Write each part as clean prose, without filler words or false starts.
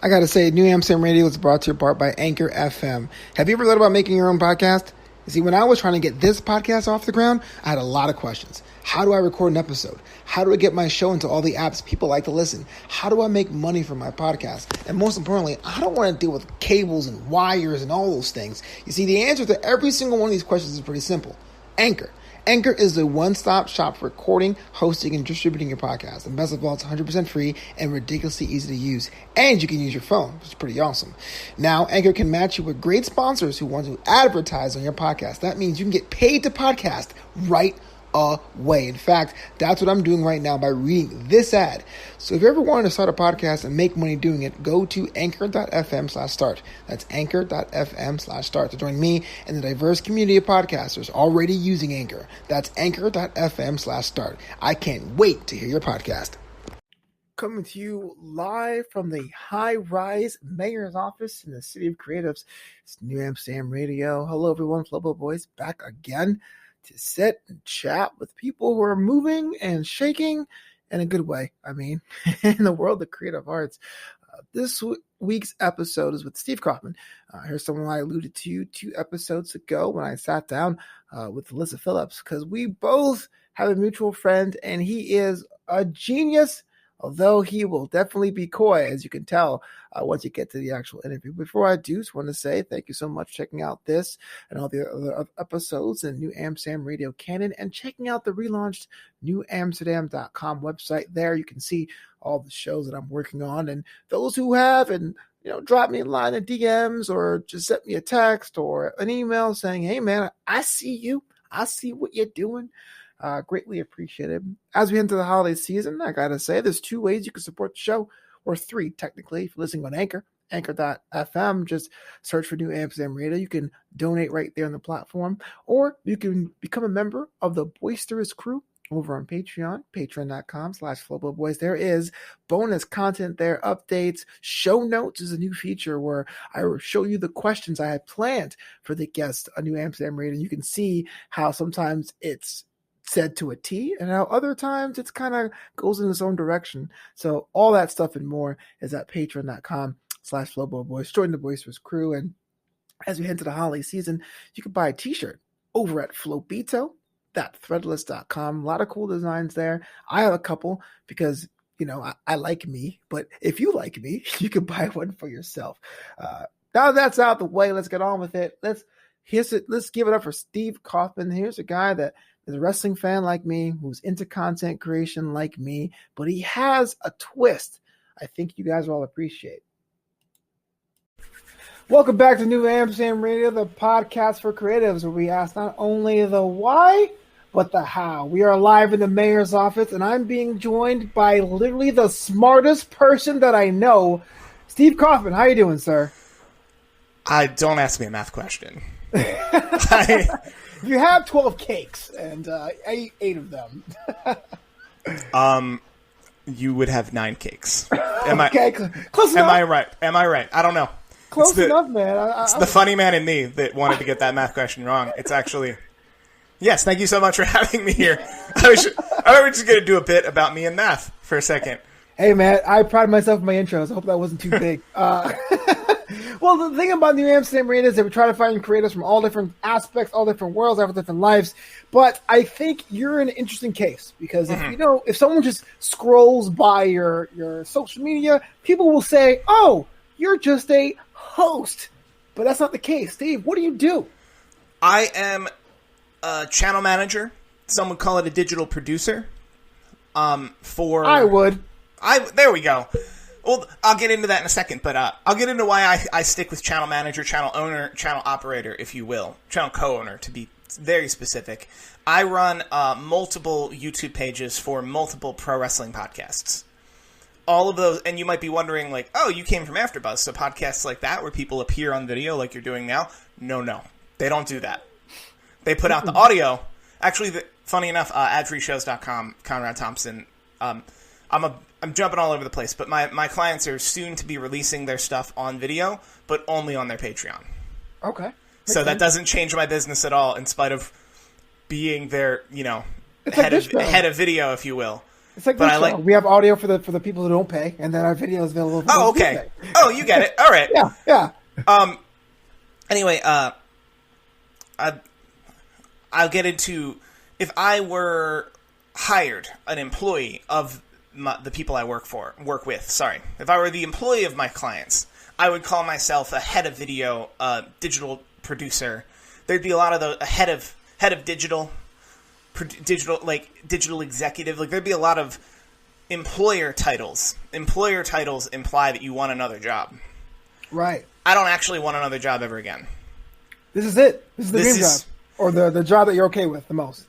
I got to say, New Amsterdam Radio is brought to you part by Anchor FM. Have you ever thought about making your own podcast? You see, when I was trying to get this podcast off the ground, I had a lot of questions. How do I record an episode? How do I get my show into all the apps people like to listen? How do I make money from my podcast? And most importantly, I don't want to deal with cables and wires and all those things. You see, the answer to every single one of these questions is pretty simple. Anchor. Anchor is the one-stop shop for recording, hosting, and distributing your podcast. And best of all, it's 100% free and ridiculously easy to use. And you can use your phone, which is pretty awesome. Now, Anchor can match you with great sponsors who want to advertise on your podcast. That means you can get paid to podcast right away. In fact, that's what I'm doing right now by reading this ad. So if you ever wanted to start a podcast and make money doing it, go to anchor.fm/start. That's anchor.fm/start to join me and the diverse community of podcasters already using Anchor. That's anchor.fm/start. I can't wait to hear your podcast. Coming to you live from the high-rise mayor's office in the city of creatives. It's New Amsterdam Radio. Hello, everyone. Flobo Boyce back again to sit and chat with people who are moving and shaking in a good way. I mean, in the world of creative arts. This week's episode is with Steve Kaufmann. Here's someone I alluded to 2 episodes ago when I sat down with Alyssa Phillips, because we both have a mutual friend, and he is a genius, although he will definitely be coy, as you can tell once you get to the actual interview. Before I do, just want to say thank you so much for checking out this and all the other episodes in New Amsterdam Radio Canon, and checking out the relaunched newamsterdam.com website. There you can see all the shows that I'm working on, and those who have, and drop me a line of DMs or just send me a text or an email saying, hey man, I see you. I see what you're doing. Greatly appreciated. As we enter the holiday season, I gotta say, there's 2 ways you can support the show, or 3 technically, if you're listening on Anchor. Anchor.fm, just search for New Amsterdam Radio. You can donate right there on the platform, or you can become a member of the Boisterous crew over on Patreon, patreon.com/FloboBoys. There is bonus content there, updates. Show notes is a new feature where I will show you the questions I had planned for the guests on New Amsterdam Radio. You can see how sometimes it's said to a T, and how other times it's kind of goes in its own direction. So all that stuff and more is at patreon.com/FloboBoys. Join the Boisterous crew. And as we head to the holiday season, you can buy a t-shirt over at Flobito.threadless.com. A lot of cool designs there. I have a couple because, I like me, but if you like me, you can buy one for yourself. Now that's out the way, let's get on with it. Let's give it up for Steve Kaufmann. Here's a guy that is a wrestling fan like me, who's into content creation like me, but he has a twist I think you guys will all appreciate. Welcome back to New Amsterdam Radio, the podcast for creatives, where we ask not only the why, but the how. We are live in the mayor's office, and I'm being joined by literally the smartest person that I know, Steve Kaufmann. How you doing, sir? Don't ask me a math question. You have 12 cakes, and I ate 8 of them. You would have 9 cakes. Okay, close enough. Am I right? I don't know. Close enough, man. It's the funny man in me that wanted to get that math question wrong. It's actually... Yes, thank you so much for having me here. I was just going to do a bit about me and math for a second. Hey, man, I pride myself in my intros. I hope that wasn't too big. Well, the thing about New Amsterdam Radio is that we try to find creators from all different aspects, all different worlds, all different lives. But I think you're in an interesting case because if someone just scrolls by your social media, people will say, "Oh, you're just a host." But that's not the case. Steve, what do you do? I am a channel manager. Some would call it a digital producer. I would. There we go. Well, I'll get into that in a second, but I'll get into why I stick with channel manager, channel owner, channel operator, if you will. Channel co-owner, to be very specific. I run multiple YouTube pages for multiple pro wrestling podcasts. All of those, and you might be wondering, like, oh, you came from AfterBuzz, so podcasts like that where people appear on video like you're doing now? No. They don't do that. They put out the audio. Actually, funny enough, adfreeshows.com, Conrad Thompson, I'm jumping all over the place, but my clients are soon to be releasing their stuff on video, but only on their Patreon. Okay. So that doesn't change my business at all, in spite of being their, it's head of video, if you will. It's like but this show. We have audio for the people who don't pay, and then our video is available for Oh, those who okay. pay. Oh, you get it. All right. Yeah. Anyway, I'll get into, if I were hired an employee of the people I work with. Sorry, if I were the employee of my clients, I would call myself a head of video, digital producer. There'd be a lot of a head of digital executive. Like, there'd be a lot of employer titles. Employer titles imply that you want another job. Right. I don't actually want another job ever again. This is it. This is the dream job, or the job that you're okay with the most.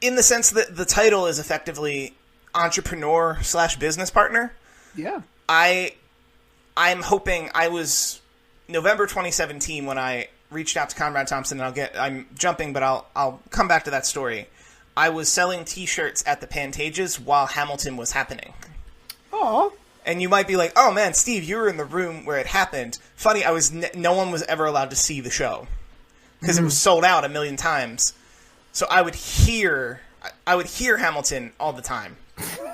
In the sense that the title is effectively entrepreneur / business partner. Yeah. I'm hoping, I was November 2017 when I reached out to Conrad Thompson, and I'm jumping, but I'll come back to that story. I was selling T-shirts at the Pantages while Hamilton was happening. Aw. And you might be like, "Oh man, Steve, you were in the room where it happened." Funny, no one was ever allowed to see the show because it was sold out a million times. So I would hear Hamilton all the time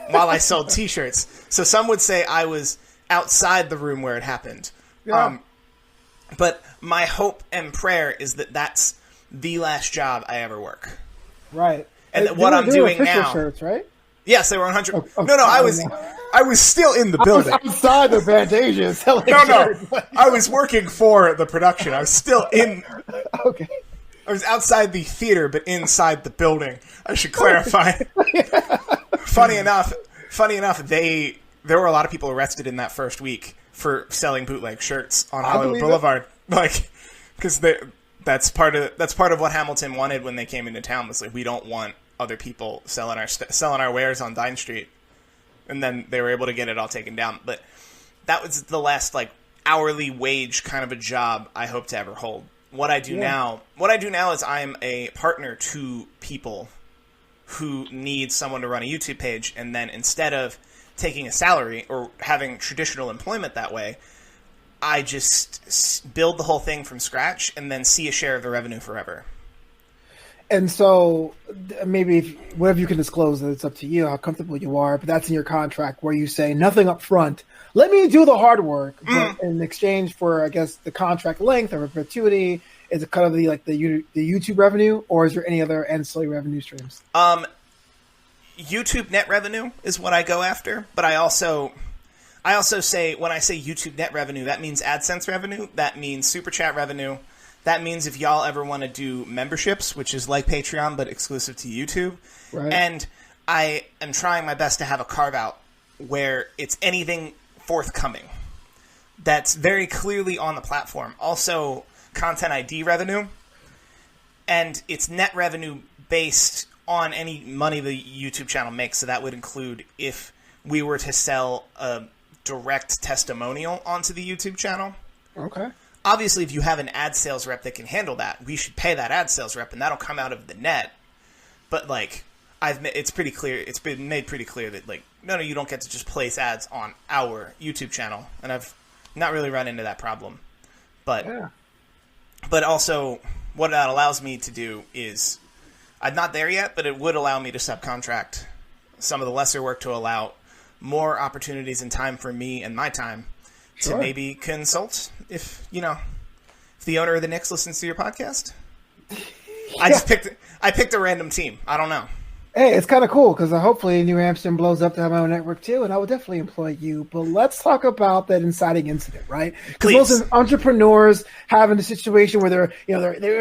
while I sold T-shirts. So some would say I was outside the room where it happened. Yeah. But my hope and prayer is that that's the last job I ever work. Right. And what I'm doing now. Shirts, right? Yes, they were 100. Oh, no, I was still in the building. I was outside the Pantasia selling shirts. No. I was working for the production. I was still in. Okay. I was outside the theater, but inside the building. I should clarify. Funny enough, there were a lot of people arrested in that first week for selling bootleg shirts on Hollywood Boulevard. Like, because that's part of what Hamilton wanted when they came into town, was like, we don't want other people selling our wares on Dine Street. And then they were able to get it all taken down. But that was the last, like, hourly wage kind of a job I hope to ever hold. What I do now is I'm a partner to people who need someone to run a YouTube page, and then instead of taking a salary or having traditional employment that way, I just build the whole thing from scratch and then see a share of the revenue forever. And so maybe whatever you can disclose, it's up to you how comfortable you are, but that's in your contract where you say nothing up front. Let me do the hard work, but in exchange for, I guess, the contract length or perpetuity, is it kind of the YouTube revenue, or is there any other ancillary revenue streams? YouTube net revenue is what I go after, but I also say, when I say YouTube net revenue, that means AdSense revenue, that means Super Chat revenue. That means if y'all ever want to do memberships, which is like Patreon but exclusive to YouTube. Right. And I am trying my best to have a carve-out where it's anything forthcoming that's very clearly on the platform. Also, Content ID revenue. And it's net revenue based on any money the YouTube channel makes. So that would include if we were to sell a direct testimonial onto the YouTube channel. Okay. Obviously, if you have an ad sales rep that can handle that, we should pay that ad sales rep, and that'll come out of the net. But, like, it's pretty clear. It's been made pretty clear that, like, no, you don't get to just place ads on our YouTube channel, and I've not really run into that problem. But also, what that allows me to do is, I'm not there yet, but it would allow me to subcontract some of the lesser work to allow more opportunities and time for me and my time to maybe consult if the owner of the Knicks listens to your podcast. Yeah. I picked a random team. I don't know. Hey, it's kind of cool because hopefully New Amsterdam blows up to have my own network too, and I would definitely employ you. But let's talk about that inciting incident, right? Because most entrepreneurs have in a situation where they're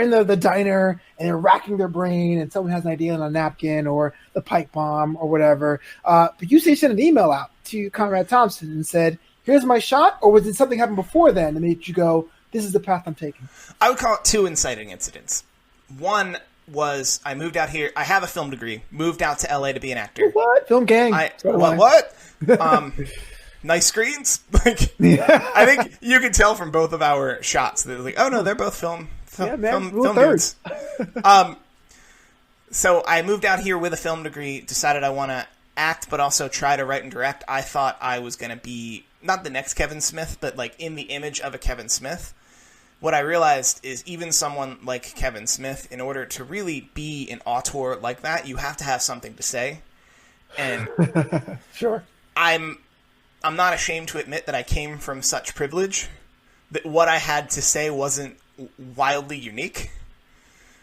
in the diner and they're racking their brain, and someone has an idea on a napkin or the pipe bomb or whatever. But you sent an email out to Conrad Thompson and said, "Here's my shot," or did something happen before then that made you go, "This is the path I'm taking"? I would call it two inciting incidents. One was I moved out here. I have a film degree. Moved out to LA to be an actor. What? Film gang. What? Nice screens. Like, I think you can tell from both of our shots that, like, oh no, they're both film dudes. So I moved out here with a film degree. Decided I want to act, but also try to write and direct. I thought I was going to be not the next Kevin Smith, but like in the image of a Kevin Smith. What I realized is even someone like Kevin Smith, in order to really be an auteur like that, you have to have something to say. And Sure. I'm not ashamed to admit that I came from such privilege that what I had to say wasn't wildly unique.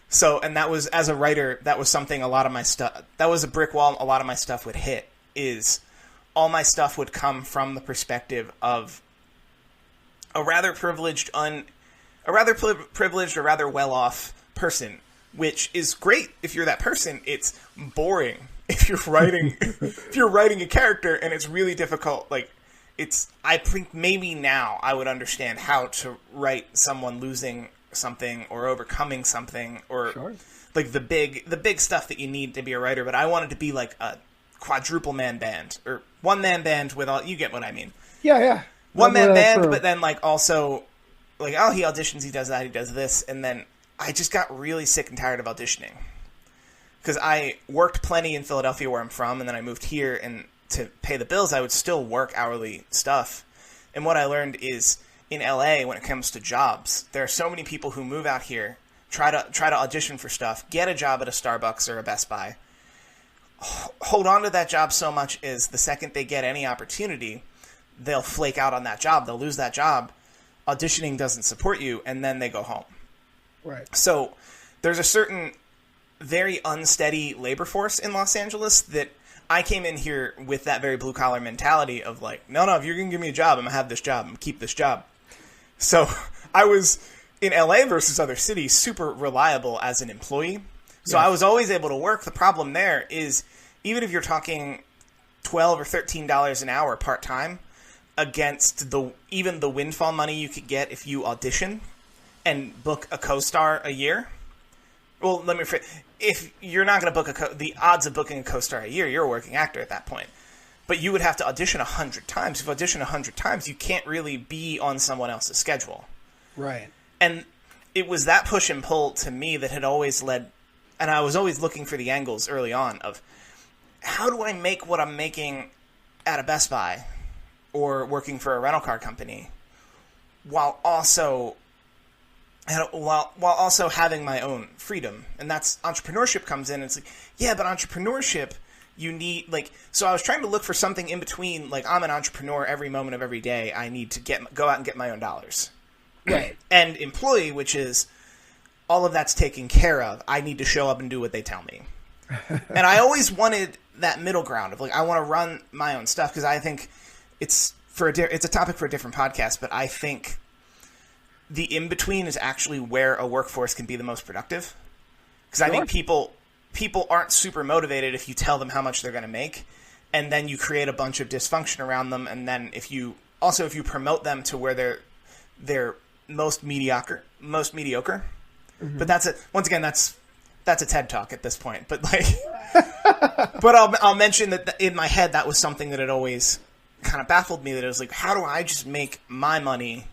So, and that was, as a writer, that was something a lot of my stuff, that was a brick wall a lot of my stuff would hit, is all my stuff would come from the perspective of a rather privileged or rather well-off person, which is great if you're that person. It's boring if you're writing a character, and it's really difficult. I think maybe now I would understand how to write someone losing something or overcoming something, or Sure. like the big stuff that you need to be a writer. But I wanted to be like a quadruple man band or one man band with all, you get what I mean. Yeah. One man band, but then also he auditions, he does that, he does this, and then I just got really sick and tired of auditioning. Because I worked plenty in Philadelphia where I'm from, and then I moved here, and to pay the bills I would still work hourly stuff. And what I learned is in LA, when it comes to jobs, there are so many people who move out here, try to audition for stuff, get a job at a Starbucks or a Best Buy, hold on to that job so much is the second they get any opportunity, they'll flake out on that job, they'll lose that job, auditioning doesn't support you, and then they go home. Right. So there's a certain very unsteady labor force in Los Angeles that I came in here with that very blue-collar mentality of like, no, if you're going to give me a job, I'm going to have this job, I'm going to keep this job. So I was, in LA versus other cities, super reliable as an employee. So yes. I was always able to work. The problem there is, even if you're talking $12 or $13 an hour part-time, against even the windfall money you could get if you audition and book a co-star a year. Well, let me rephrase. If you're not going to book the odds of booking a co-star a year, you're a working actor at that point. But you would have to audition 100 times. If you audition 100 times, you can't really be on someone else's schedule. Right. And it was that push and pull to me that had always led, and I was always looking for the angles early on of, how do I make what I'm making at a Best Buy or working for a rental car company while also having my own freedom? And that's entrepreneurship comes in. It's like, yeah, but entrepreneurship, you need, so I was trying to look for something in between. Like, I'm an entrepreneur every moment of every day. I need to go out and get my own dollars. Right. And employee, which is all of that's taken care of. I need to show up and do what they tell me. And I always wanted that middle ground of I want to run my own stuff, because I think it's a topic for a different podcast, but I think the in-between is actually where a workforce can be the most productive. Because I think people aren't super motivated if you tell them how much they're going to make, and then you create a bunch of dysfunction around them, and then if you promote them to where they're most mediocre. Mm-hmm. But that's a TED Talk at this point. But but I'll mention that in my head that was something that had always kind of baffled me, that it was like, how do I just make my money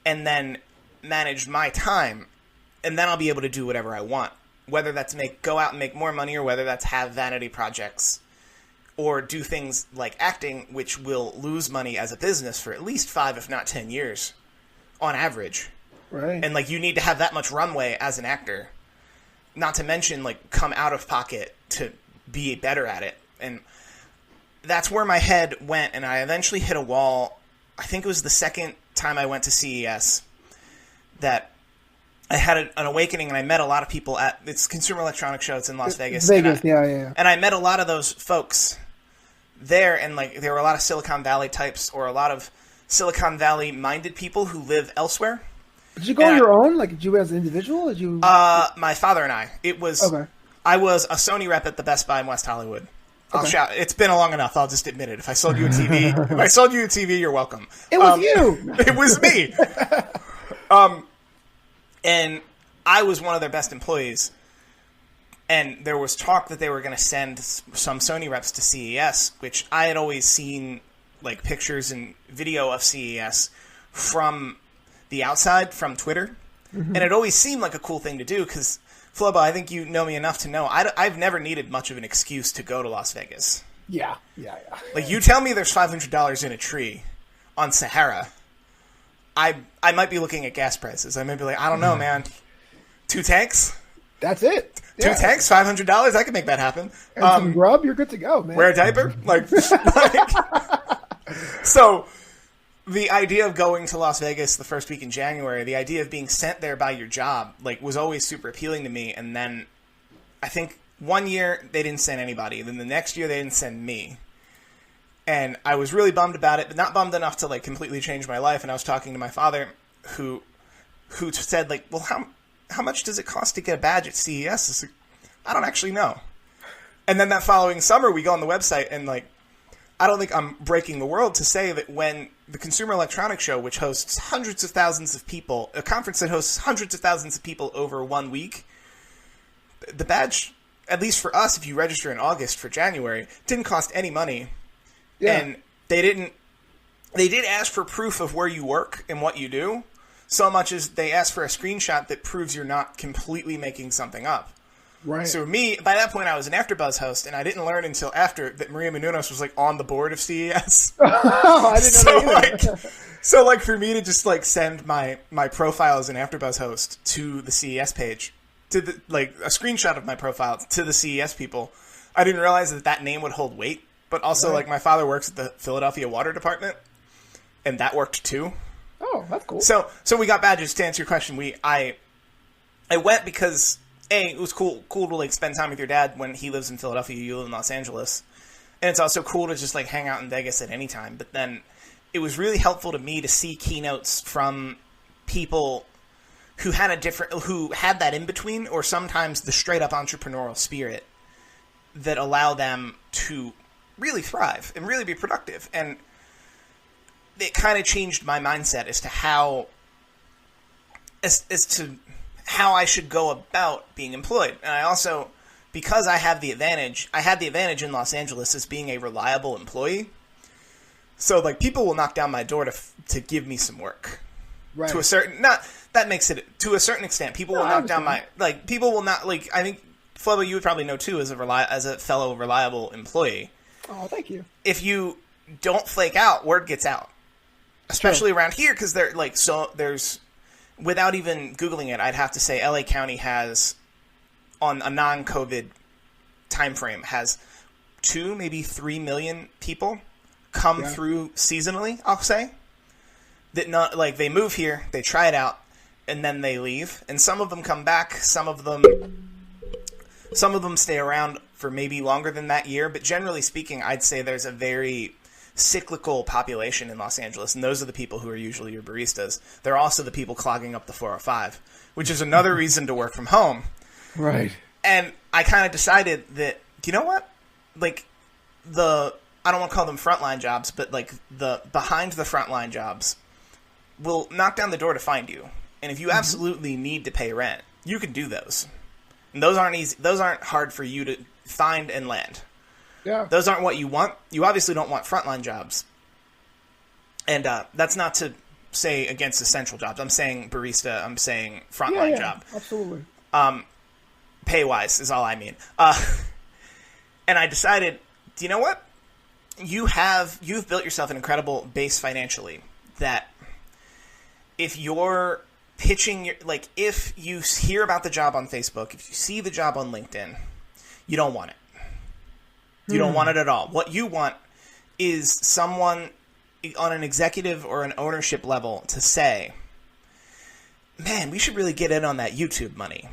and then manage my time, and then I'll be able to do whatever I want, whether that's go out and make more money, or whether that's have vanity projects or do things like acting, which will lose money as a business for at least 5, if not 10 years on average. Right. And you need to have that much runway as an actor, not to mention come out of pocket to be better at it. And that's where my head went, and I eventually hit a wall. I think it was the second time I went to CES that I had an awakening, and I met a lot of people at it's Consumer Electronics Show. It's in Las Vegas. Yeah. And I met a lot of those folks there, and there were a lot of Silicon Valley types, or a lot of Silicon Valley minded people who live elsewhere. Did you go on your own? Did you as an individual? Did you? My father and I. It was. Okay. I was a Sony rep at the Best Buy in West Hollywood. I'll shout. It's been long enough. I'll just admit it. If I sold you a TV, you're welcome. It was you. It was me. And I was one of their best employees. And there was talk that they were going to send some Sony reps to CES, which I had always seen pictures and video of CES from the outside, from Twitter. Mm-hmm. And it always seemed like a cool thing to do, because Flobo, I think you know me enough to know I've never needed much of an excuse to go to Las Vegas. Yeah. You tell me there's $500 in a tree on Sahara, I might be looking at gas prices. I might be like, I don't know, man. 2 tanks? That's it. Two tanks, $500. I can make that happen. And some grub, you're good to go, man. Wear a diaper, So, the idea of going to Las Vegas the first week in January, the idea of being sent there by your job, was always super appealing to me. And then, I think 1 year they didn't send anybody. Then the next year they didn't send me. And I was really bummed about it, but not bummed enough to completely change my life. And I was talking to my father, who said well, how much does it cost to get a badge at CES? I don't actually know. And then that following summer, we go on the website and I don't think I'm breaking the world to say that when the Consumer Electronics Show, which hosts hundreds of thousands of people, a conference that hosts hundreds of thousands of people over 1 week, the badge, at least for us, if you register in August for January, didn't cost any money. Yeah. And they did ask for proof of where you work and what you do, so much as they asked for a screenshot that proves you're not completely making something up. Right. So me, by that point, I was an AfterBuzz host, and I didn't learn until after that Maria Menounos was on the board of CES. Oh, I didn't know that. So for me to just send my profile as an AfterBuzz host to the CES page, to the a screenshot of my profile to the CES people, I didn't realize that name would hold weight. But also, right. My father works at the Philadelphia Water Department, and that worked too. Oh, that's cool. So we got badges. To answer your question, I went because it was cool to spend time with your dad when he lives in Philadelphia, you live in Los Angeles, and it's also cool to just hang out in Vegas at any time. But then it was really helpful to me to see keynotes from people who had that in between, or sometimes the straight up entrepreneurial spirit that allow them to really thrive and really be productive. And it kind of changed my mindset as to how I should go about being employed. And I also, because I had the advantage in Los Angeles as being a reliable employee. So people will knock down my door to give me some work. Right. To a certain, that makes it to a certain extent. People will knock down people will not, I think, Flobo, you would probably know too, as a fellow reliable employee. Oh, thank you. If you don't flake out, word gets out. Especially around here, because there's, without even Googling it, I'd have to say LA County has, on a non-COVID time frame, has 2, maybe 3 million people come through seasonally, I'll say. That they move here, they try it out, and then they leave. And some of them come back, some of them stay around for maybe longer than that year, but generally speaking, I'd say there's a very cyclical population in Los Angeles, and those are the people who are usually your baristas. They're also the people clogging up the 405, which is another reason to work from home. Right. And I kind of decided that, you know what? I don't want to call them frontline jobs, but the behind the frontline jobs will knock down the door to find you. And if you absolutely need to pay rent, you can do those. And those aren't easy. Those aren't hard for you to find and land. Yeah. Those aren't what you want. You obviously don't want frontline jobs. And that's not to say against essential jobs. I'm saying barista. I'm saying frontline job. Absolutely. Pay-wise is all I mean. And I decided, do you know what? You've built yourself an incredible base financially that if you're pitching if you hear about the job on Facebook, if you see the job on LinkedIn, you don't want it. You don't want it at all. What you want is someone on an executive or an ownership level to say, man, we should really get in on that YouTube money.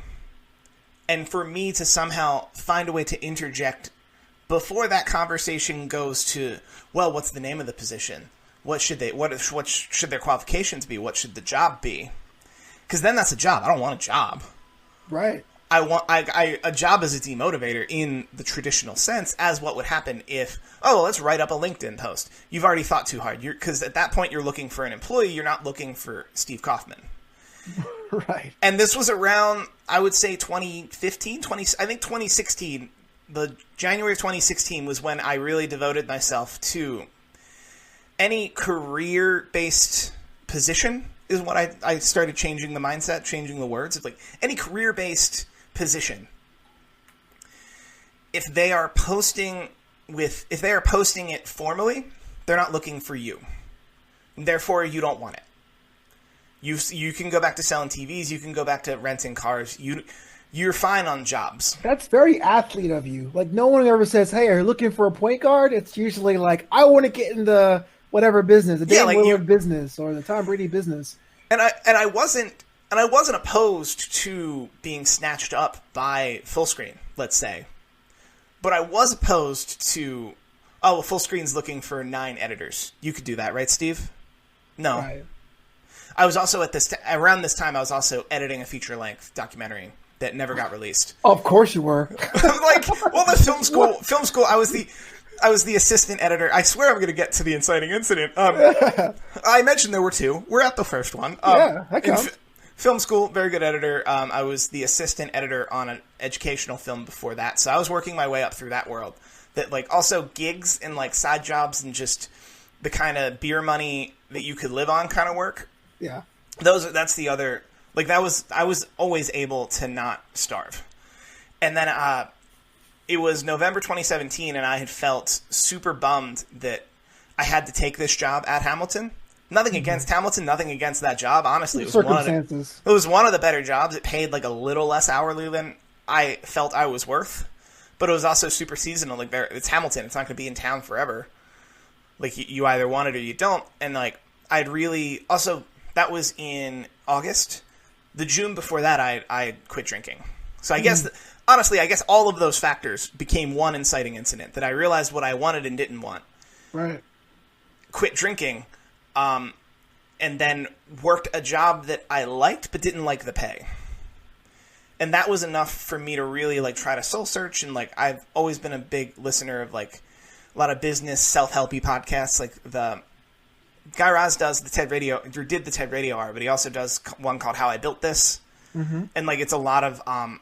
And for me to somehow find a way to interject before that conversation goes to, well, what's the name of the position? What should their qualifications be? What should the job be? Because then that's a job. I don't want a job. Right. I want a job as a demotivator in the traditional sense, as what would happen if, let's write up a LinkedIn post. You've already thought too hard. Because at that point you're looking for an employee. You're not looking for Steve Kaufmann. Right. And this was around, I would say 2015, I think 2016. The January of 2016 was when I really devoted myself to any career-based position is what I started changing the mindset, changing the words. It's any career-based position. If they are posting it formally, they're not looking for you. Therefore, you don't want it. You can go back to selling TVs. You can go back to renting cars. you're fine on jobs. That's very athlete of you. Like, no one ever says, "Hey, are you looking for a point guard?" It's usually like, "I want to get in the whatever business, the Dan Willard business or the Tom Brady business." And I wasn't opposed to being snatched up by Fullscreen, let's say, but I was opposed to Fullscreen's looking for 9 editors. You could do that, right, Steve? No. Right. I was also around this time. I was also editing a feature-length documentary that never got released. Of course you were. The film school. I was the assistant editor. I swear I'm going to get to the inciting incident. I mentioned there were 2. We're at the first one. That counts. Film school, very good editor. I was the assistant editor on an educational film before that, so I was working my way up through that world. That also gigs and side jobs and just the kind of beer money that you could live on kind of work. Yeah, that's the other. I was always able to not starve. And then it was November 2017, and I had felt super bummed that I had to take this job at Hamilton. Nothing against Hamilton, nothing against that job. Honestly, it was one of the better jobs. It paid a little less hourly than I felt I was worth, but it was also super seasonal. It's Hamilton; it's not going to be in town forever. You either want it or you don't. And I'd really also that was in August. The June before that, I quit drinking. So I guess, honestly, all of those factors became one inciting incident that I realized what I wanted and didn't want. Right. Quit drinking, and then worked a job that I liked but didn't like the pay. And that was enough for me to really try to soul search. And I've always been a big listener of a lot of business self-helpy podcasts. The Guy Raz did the TED Radio Hour, but he also does one called How I Built This. Mm-hmm. And it's a lot of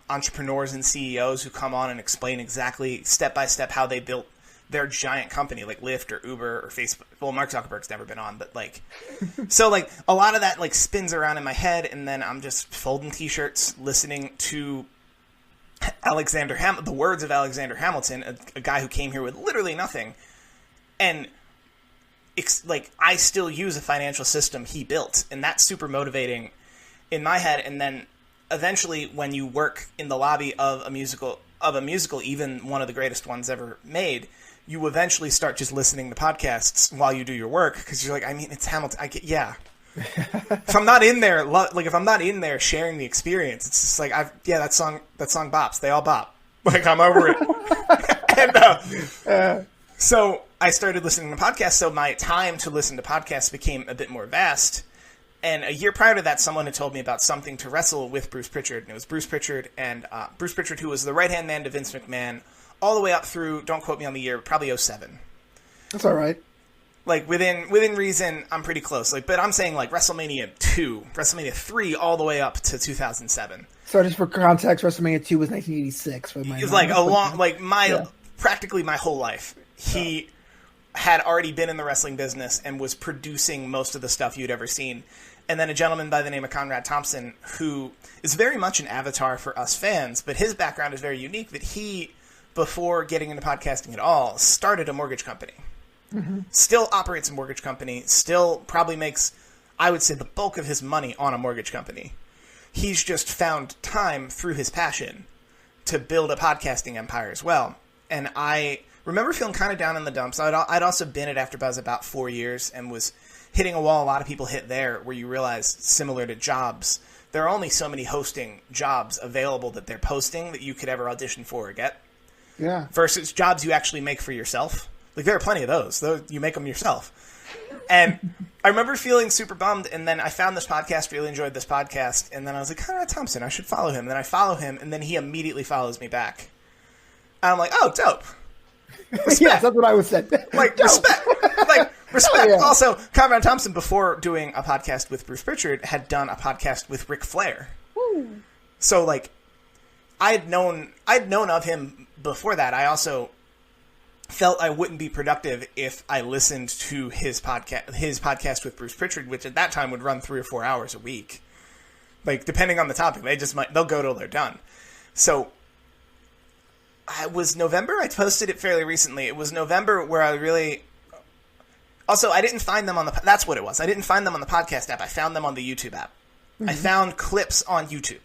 entrepreneurs and CEOs who come on and explain exactly step by step how they built their giant company, like Lyft or Uber or Facebook. Well, Mark Zuckerberg's never been on, but so a lot of that spins around in my head, and then I'm just folding t-shirts, listening to the words of Alexander Hamilton, a guy who came here with literally nothing, and I still use a financial system he built, and that's super motivating in my head. And then eventually, when you work in the lobby of a musical, even one of the greatest ones ever made, you eventually start just listening to podcasts while you do your work, because you're it's Hamilton. If I'm not in there, if I'm not in there sharing the experience, it's just that song bops. They all bop. I'm over it. And so I started listening to podcasts. So my time to listen to podcasts became a bit more vast. And a year prior to that, someone had told me about something to wrestle with Bruce Pritchard. And it was Bruce Pritchard, who was the right-hand man to Vince McMahon, all the way up through, don't quote me on the year, probably 07. That's all right. Within reason, I'm pretty close. But I'm saying WrestleMania 2, WrestleMania 3, all the way up to 2007. So just for context, WrestleMania 2 was 1986. It was practically my whole life. He had already been in the wrestling business and was producing most of the stuff you'd ever seen. And then a gentleman by the name of Conrad Thompson, who is very much an avatar for us fans, but his background is very unique, that he, before getting into podcasting at all, started a mortgage company. Mm-hmm. Still operates a mortgage company, still probably makes, I would say, the bulk of his money on a mortgage company. He's just found time through his passion to build a podcasting empire as well. And I remember feeling kind of down in the dumps. I'd also been at AfterBuzz about 4 years and was hitting a wall a lot of people hit there, where you realize, similar to jobs, there are only so many hosting jobs available that they're posting that you could ever audition for or get. Yeah. Versus jobs you actually make for yourself. There are plenty of those. You make them yourself. And I remember feeling super bummed, and then I found this podcast, really enjoyed this podcast, and then I was like, Conrad Thompson, I should follow him. And then I follow him, and then he immediately follows me back. And I'm like, oh, dope. Yes, that's what I would say. Respect. Respect. Yeah. Also, Conrad Thompson, before doing a podcast with Bruce Pritchard, had done a podcast with Ric Flair. Woo. So, I'd known of him before that. I also felt I wouldn't be productive if I listened to his podcast with Bruce Pritchard, which at that time would run 3 or 4 hours a week. Depending on the topic, they'll go till they're done. So it was November. I posted it fairly recently. It was November where I really. Also, I didn't find them on the. That's what it was. I didn't find them on the podcast app. I found them on the YouTube app. Mm-hmm. I found clips on YouTube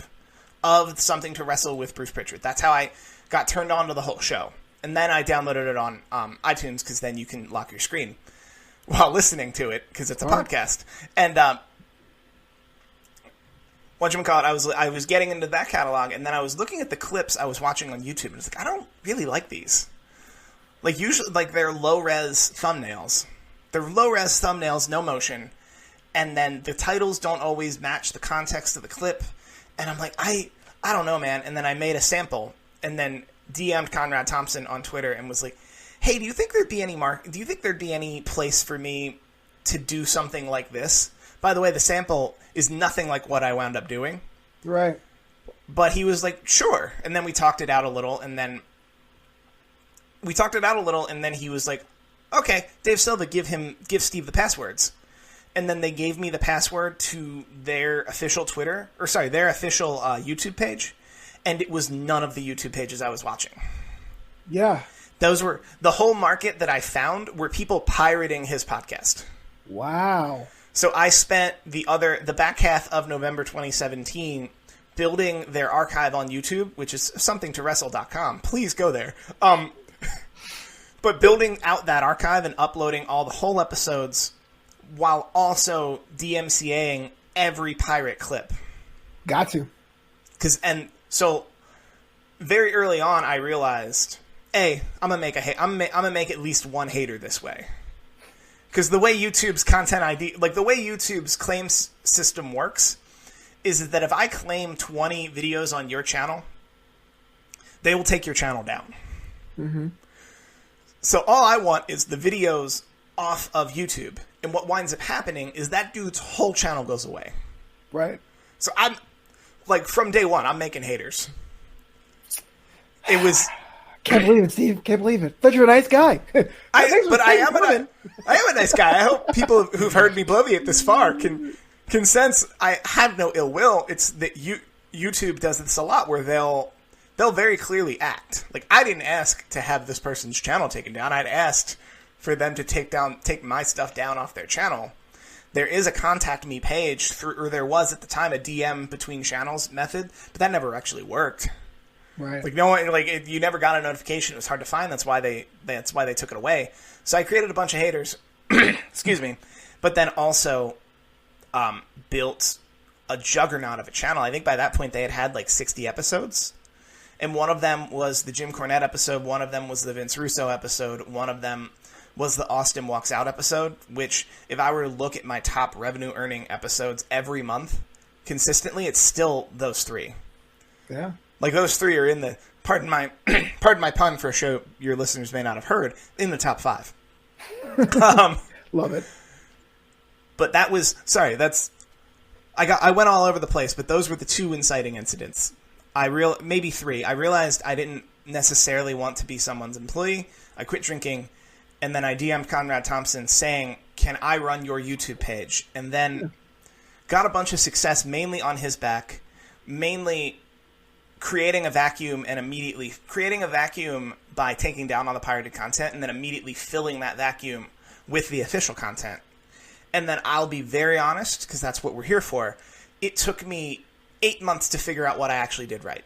of Something to Wrestle with Bruce Pritchard. That's how I got turned on to the whole show. And then I downloaded it on iTunes, because then you can lock your screen while listening to it, because it's a podcast. And whatchamacallit, I was getting into that catalog, and then I was looking at the clips I was watching on YouTube, and it's like, I don't really like these. Like, usually, like, they're low-res thumbnails. They're low-res thumbnails, no motion, and then the titles don't always match the context of the clip, and I'm like, I don't know, man. And then I made a sample, and then DM'd Conrad Thompson on Twitter and was like, hey, do you think there'd be any place for me to do something like this? By the way, the sample is nothing like what I wound up doing. Right. But he was like, sure. And then we talked it out a little, and then he was like, okay, Dave Silva, give Steve the passwords. And then they gave me the password to their official their official YouTube page. And it was none of the YouTube pages I was watching. Yeah. Those were the whole market that I found were people pirating his podcast. Wow. So I spent the back half of November 2017 building their archive on YouTube, which is somethingtowrestle.com. Please go there. But building out that archive and uploading all the whole episodes while also DMCAing every pirate clip. Got to. So very early on, I realized, I'm gonna make at least one hater this way, because the way YouTube's content ID, like the way YouTube's claims system works, is that if I claim 20 videos on your channel, they will take your channel down. Mm-hmm. So all I want is the videos off of YouTube, and what winds up happening is that dude's whole channel goes away. Right. So I'm like, from day one, I'm making haters. It was. Can't believe it, Steve. Can't believe it. But you're a nice guy. I am a nice guy. I hope people who've heard me bloviate this far can sense I have no ill will. It's that YouTube does this a lot, where they'll very clearly act. Like, I didn't ask to have this person's channel taken down. I'd asked for them to take my stuff down off their channel. There is a contact me page or there was at the time a DM between channels method, but that never actually worked. Right. Like, no one, like, you never got a notification. It was hard to find. That's why they took it away. So I created a bunch of haters. Excuse me. But then also built a juggernaut of a channel. I think by that point they had like 60 episodes. And one of them was the Jim Cornette episode. One of them was the Vince Russo episode. One of them was the Austin Walks Out episode, which, if I were to look at my top revenue earning episodes every month consistently, it's still those three. Yeah. Like, those three are in the, pardon my pun for a show your listeners may not have heard, in the top 5. Love it. But that was, I went all over the place, but those were the 2 inciting incidents. Maybe 3. I realized I didn't necessarily want to be someone's employee. I quit drinking, and then I DM'd Conrad Thompson saying, can I run your YouTube page? And then got a bunch of success, mainly on his back, mainly creating a vacuum by taking down all the pirated content, and then immediately filling that vacuum with the official content. And then I'll be very honest, because that's what we're here for. It took me 8 months to figure out what I actually did right.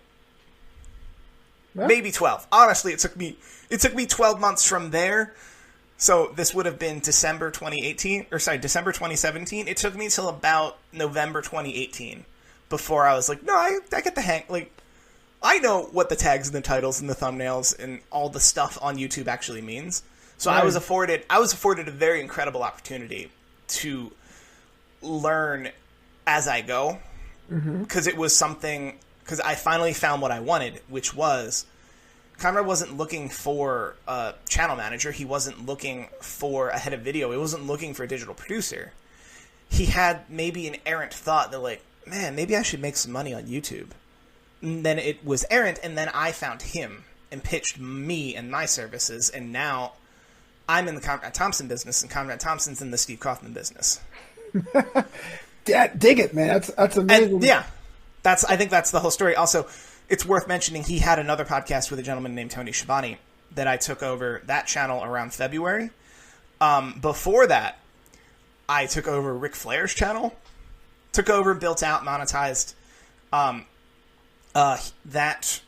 Yeah. Maybe 12. Honestly, it took me 12 months from there. So this would have been December 2017. It took me till about November 2018 before I was like, no, I get the hang. Like, I know what the tags and the titles and the thumbnails and all the stuff on YouTube actually means. So right. I was afforded a very incredible opportunity to learn as I go, because it was something, because I finally found what I wanted, which was, Conrad wasn't looking for a channel manager. He wasn't looking for a head of video. He wasn't looking for a digital producer. He had maybe an errant thought that, like, man, maybe I should make some money on YouTube. And then it was errant, and then I found him and pitched me and my services, and now I'm in the Conrad Thompson business, and Conrad Thompson's in the Steve Kaufmann business. Yeah, dig it, man. That's amazing. And, yeah, I think that's the whole story. Also, it's worth mentioning he had another podcast with a gentleman named Tony Schiavone that I took over that channel around February. Before that, I took over Ric Flair's channel. Took over, built out, monetized That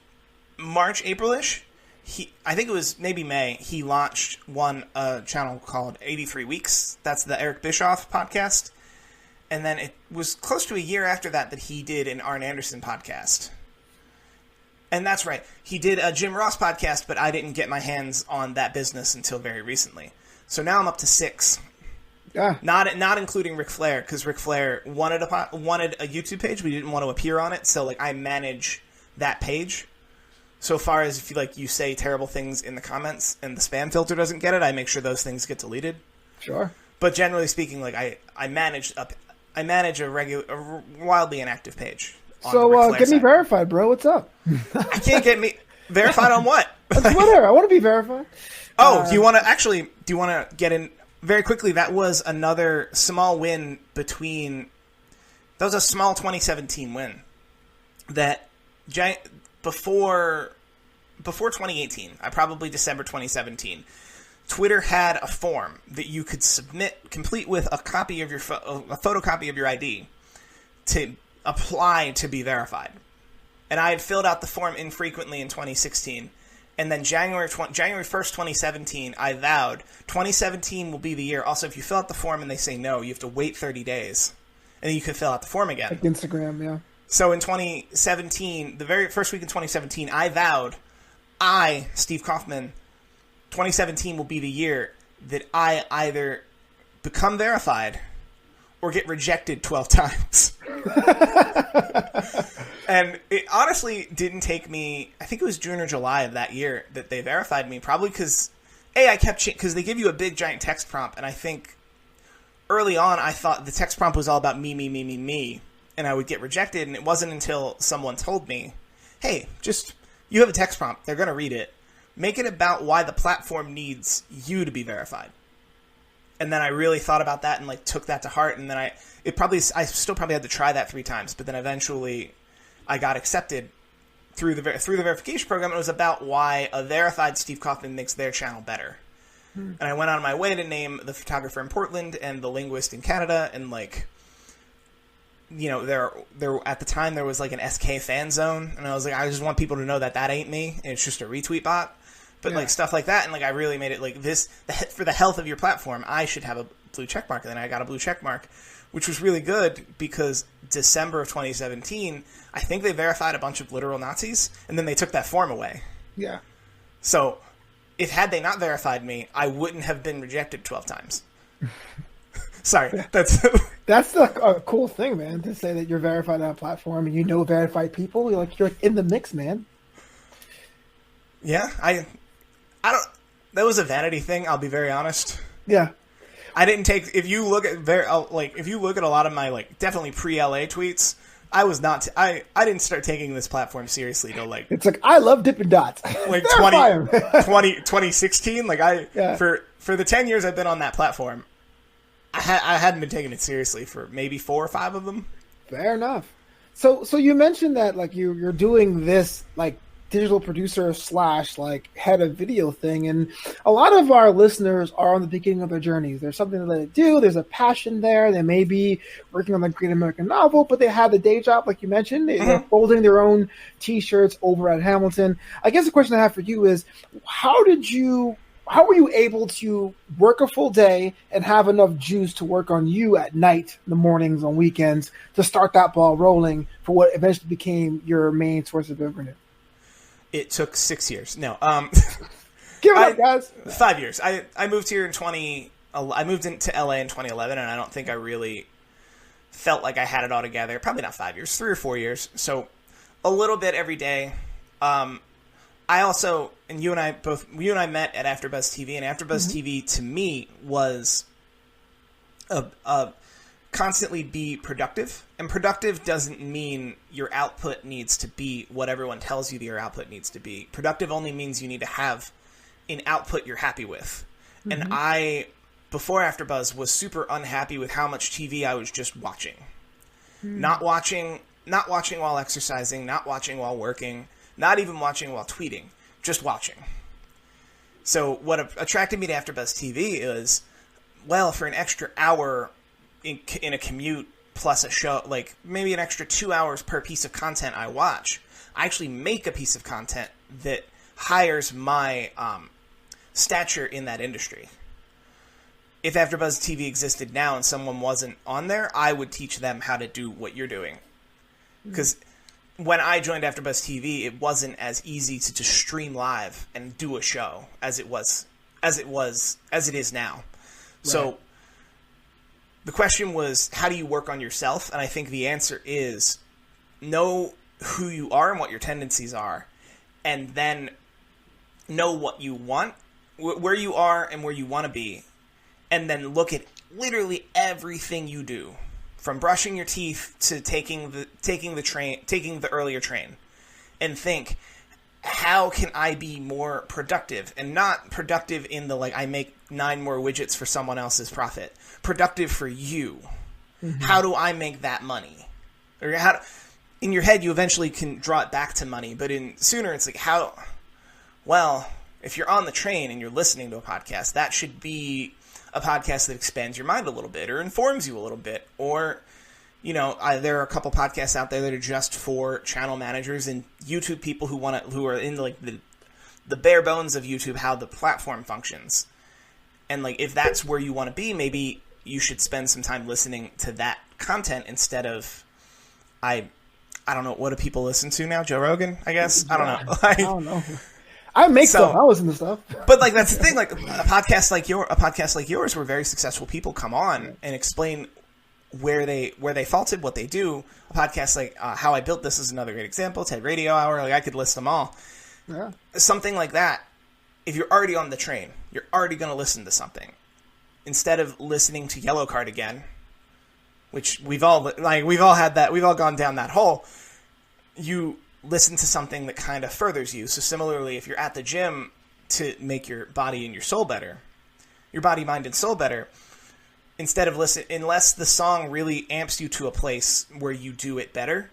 March, April-ish, I think it was maybe May, he launched a channel called 83 Weeks. That's the Eric Bischoff podcast. And then it was close to a year after that he did an Arn Anderson podcast. And that's right. He did a Jim Ross podcast, but I didn't get my hands on that business until very recently. So now I'm up to 6. Yeah. Not including Ric Flair, because Ric Flair wanted a YouTube page, but he didn't want to appear on it. So I manage that page. So far as if you say terrible things in the comments and the spam filter doesn't get it, I make sure those things get deleted. Sure. But generally speaking, I manage a wildly inactive page. So get me verified, bro. What's up? I can't get me verified on what? Whatever. I want to be verified. Oh, do you want to get in very quickly? That was another small win that was a small 2017 win that before 2018, probably December 2017, Twitter had a form that you could submit, complete with a copy of a photocopy of your ID to apply to be verified. And I had filled out the form infrequently in 2016. And then January 1st, 2017, I vowed 2017 will be the year. Also, if you fill out the form and they say no, you have to wait 30 days. And then you can fill out the form again. Like Instagram, yeah. So in 2017, the very first week in 2017, I vowed, Steve Kaufmann, 2017 will be the year that I either become verified or get rejected 12 times. And it honestly didn't take me, I think it was June or July of that year that they verified me, probably because, because they give you a big giant text prompt, and I think early on I thought the text prompt was all about me, and I would get rejected, and it wasn't until someone told me, hey, you have a text prompt, they're going to read it, make it about why the platform needs you to be verified. And then I really thought about that and took that to heart. And then I still probably had to try that 3 times. But then eventually I got accepted through the verification program. It was about why a verified Steve Kaufmann makes their channel better. And I went out of my way to name the photographer in Portland and the linguist in Canada. And there at the time there was an SK fan zone. And I was I just want people to know that ain't me. And it's just a retweet bot. But stuff like that, and I really made it this for the health of your platform. I should have a blue check mark, and then I got a blue check mark, which was really good because December of 2017, I think they verified a bunch of literal Nazis, and then they took that form away. Yeah. So, had they not verified me, I wouldn't have been rejected 12 times. Sorry, that's a cool thing, man. To say that you're verified on a platform and verified people, you're in the mix, man. Yeah, I don't. That was a vanity thing. I'll be very honest. Yeah, I didn't take. If you look at a lot of my definitely pre-LA tweets, I was not. I didn't start taking this platform seriously till it's I love Dippin' Dots. 2016. For the 10 years I've been on that platform, I hadn't been taking it seriously for maybe 4 or 5 of them. Fair enough. So you mentioned that you're doing this digital producer / head of video thing, and a lot of our listeners are on the beginning of their journeys. There's something that they do, there's a passion there, they may be working on the Great American Novel, but they have the day job like you mentioned. They're folding their own t-shirts over at Hamilton. I guess the question I have for you is, how were you able to work a full day and have enough juice to work on you at night, in the mornings, on weekends, to start that ball rolling for what eventually became your main source of revenue? It took 6 years. No, give it up, guys. 5 years. I moved here in I moved into LA in 2011, and I don't think I really felt like I had it all together. Probably not 5 years, 3 or 4 years. So a little bit every day. I also, and you and I met at AfterBuzz TV, and AfterBuzz TV to me was constantly be productive. And productive doesn't mean your output needs to be what everyone tells you your output needs to be. Productive only means you need to have an output you're happy with. And I, before AfterBuzz, was super unhappy with how much TV I was just watching. Not watching while exercising, not watching while working, not even watching while tweeting, just watching. So what attracted me to AfterBuzz TV is, for an extra hour in a commute plus a show, like maybe an extra 2 hours per piece of content I watch. I actually make a piece of content that hires my stature in that industry. If AfterBuzz TV existed now and someone wasn't on there, I would teach them how to do what you're doing. Because when I joined AfterBuzz TV, it wasn't as easy to just stream live and do a show as it is now. Right. So the question was, how do you work on yourself? And I think the answer is know who you are and what your tendencies are, and then know what you want, where you are and where you want to be, and then look at literally everything you do, from brushing your teeth to taking the earlier train, and think, how can I be more productive? And not productive in the, like, I make 9 more widgets for someone else's profit. Productive for you. Mm-hmm. How do I make that money? Or in your head, you eventually can draw it back to money, but sooner it's like, if you're on the train and you're listening to a podcast, that should be a podcast that expands your mind a little bit or informs you a little bit. Or, there are a couple podcasts out there that are just for channel managers and YouTube people who are in like the bare bones of YouTube, how the platform functions. And like, if that's where you want to be, maybe you should spend some time listening to that content instead of, I don't know, what do people listen to now? Joe Rogan, I guess? I don't know. I don't know. I make stuff. I listen to stuff. But like, that's the thing. Like, a podcast like yours, where very successful people come on and explain where they faltered, what they do. A podcast like How I Built This is another great example. TED Radio Hour. Like, I could list them all. Yeah. Something like that. If you're already on the train, you're already going to listen to something instead of listening to Yellow Card again, which we've all had that. We've all gone down that hole. You listen to something that kind of furthers you. So similarly, if you're at the gym to make your body and your soul better, your body, mind, and soul better, instead of unless the song really amps you to a place where you do it better,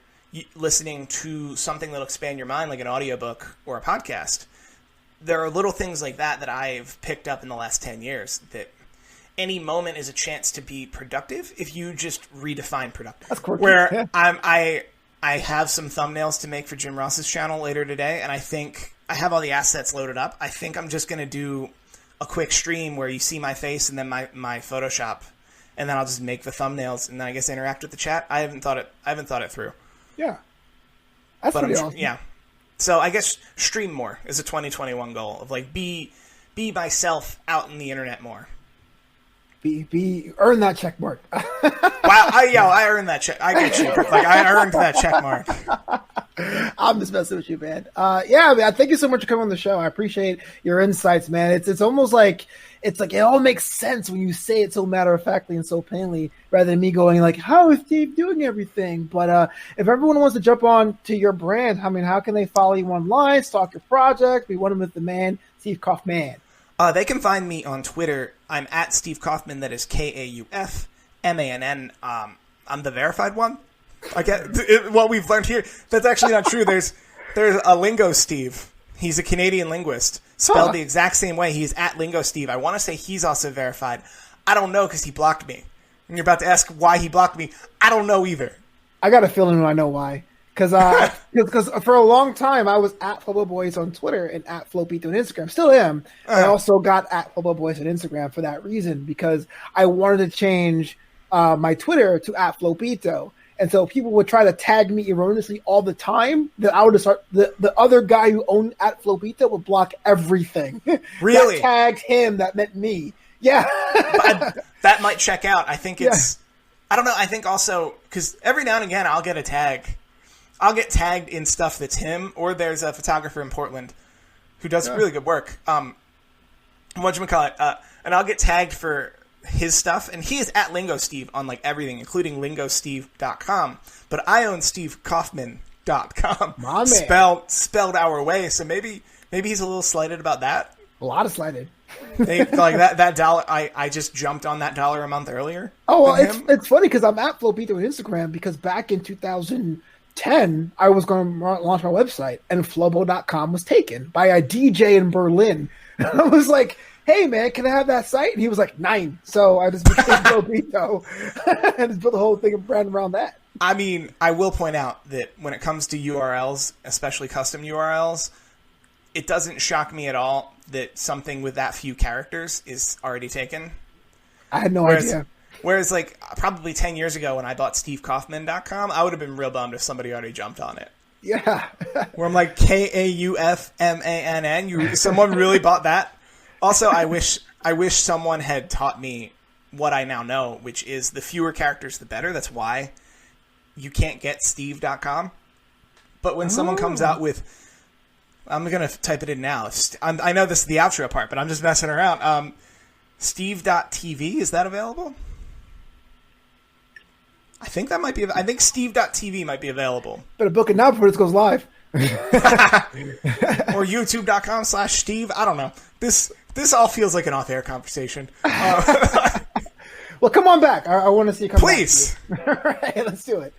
listening to something that'll expand your mind, like an audiobook or a podcast, there are little things like that I've picked up in the last 10 years, that any moment is a chance to be productive if you just redefine productive. That's quirky. Where yeah. I have some thumbnails to make for Jim Ross's channel later today, and I think I have all the assets loaded up. I think I'm just going to do a quick stream where you see my face and then my Photoshop, and then I'll just make the thumbnails and then I guess interact with the chat. I haven't thought it through. Yeah. That's pretty awesome. Yeah. So I guess stream more is a 2021 goal of like be myself out in the internet more. Earn that check mark. Wow, I earned that check. I get you. Like, I earned that check mark. I'm just messing with you, man. Yeah, man. Thank you so much for coming on the show. I appreciate your insights, man. It's almost like it all makes sense when you say it so matter of factly and so plainly, rather than me going like, "How is Steve doing everything?" But if everyone wants to jump on to your brand, I mean, how can they follow you online, stalk your project, be one with the man, Steve Kaufmann? They can find me on Twitter. I'm at Steve Kaufmann. That is KAUFMANN. I'm the verified one. I get what we've learned here. That's actually not true. There's a Lingo Steve. He's a Canadian linguist, spelled the exact same way. He's at Lingo Steve. I want to say he's also verified. I don't know because he blocked me. And you're about to ask why he blocked me. I don't know either. I got a feeling I know why. Because for a long time I was at Flobo Boyce on Twitter and at Flopito on Instagram. Still am. I also got at Flobo Boyce on Instagram for that reason, because I wanted to change my Twitter to at Flopito. And so people would try to tag me erroneously all the time. That I would just start the other guy who owned at Flopito would block everything. Really? That tagged him. That meant me. Yeah. That might check out. I think it's. Yeah. I don't know. I think also because every now and again I'll get a tag. I'll get tagged in stuff that's him, or there's a photographer in Portland who does really good work. Whatchamacallit, and I'll get tagged for his stuff, and he is at Lingo Steve on like everything, including lingosteve.com. But I own stevekaufmann.com. My man. Spelled our way, so maybe he's a little slighted about that. A lot of slighted. Like that $1, I just jumped on that $1 a month earlier. Oh, well, it's funny because I'm at Flopito on Instagram, because back in 2010, I was going to launch my website, and Flobo.com was taken by a DJ in Berlin. I was like, hey man, can I have that site? And he was like 9. So I just became Flobito and just built the whole thing and brand around that. I mean, I will point out that when it comes to URLs, especially custom URLs, it doesn't shock me at all that something with that few characters is already taken. I had no idea. Whereas, like, probably 10 years ago when I bought SteveKaufmann.com, I would have been real bummed if somebody already jumped on it. Yeah. Where I'm like, Kaufmann. Someone really bought that? Also, I wish someone had taught me what I now know, which is the fewer characters, the better. That's why you can't get Steve.com. But when someone comes out with... I'm going to type it in now. I know this is the outro part, but I'm just messing around. Steve.tv, is that available? I think that might be... I think Steve.tv might be available. Better book it now before this goes live. Or youtube.com/Steve. I don't know. This all feels like an off-air conversation. Well, come on back. I want to see you come Please. back. All right, let's do it.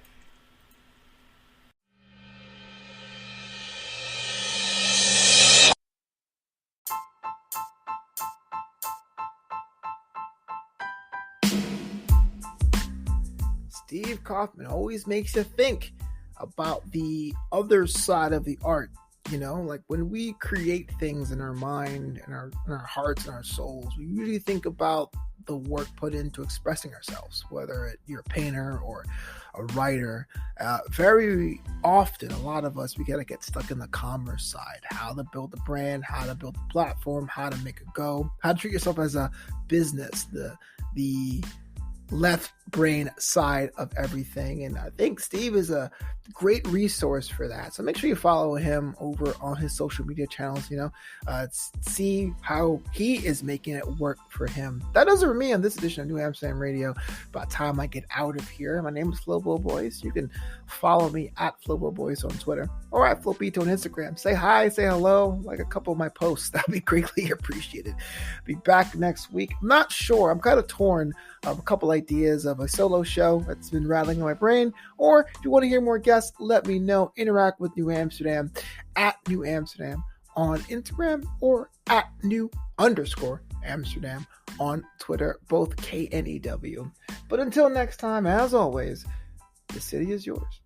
Steve Kaufmann always makes you think about the other side of the art. You know, like when we create things in our mind and our hearts and our souls, we usually think about the work put into expressing ourselves, whether you're a painter or a writer. Very often, a lot of us, we gotta get stuck in the commerce side, how to build a brand, how to build a platform, how to make it go, how to treat yourself as a business, the left brain side of everything. And I think Steve is a great resource for that. So make sure you follow him over on his social media channels, see how he is making it work for him. That does it for me on this edition of New Amsterdam Radio. About time I get out of here. My name is Flobo Boyce. You can follow me at Flobo Boyce on Twitter or at Flobito on Instagram. Say hi, say hello, like a couple of my posts. That'd be greatly appreciated. Be back next week. I'm not sure. I'm kind of torn of a couple ideas of a solo show that's been rattling in my brain. Or if you want to hear more guests, let me know. Interact with New Amsterdam at New Amsterdam on Instagram or at New_Amsterdam on Twitter, both KNEW. But until next time, as always, the city is yours.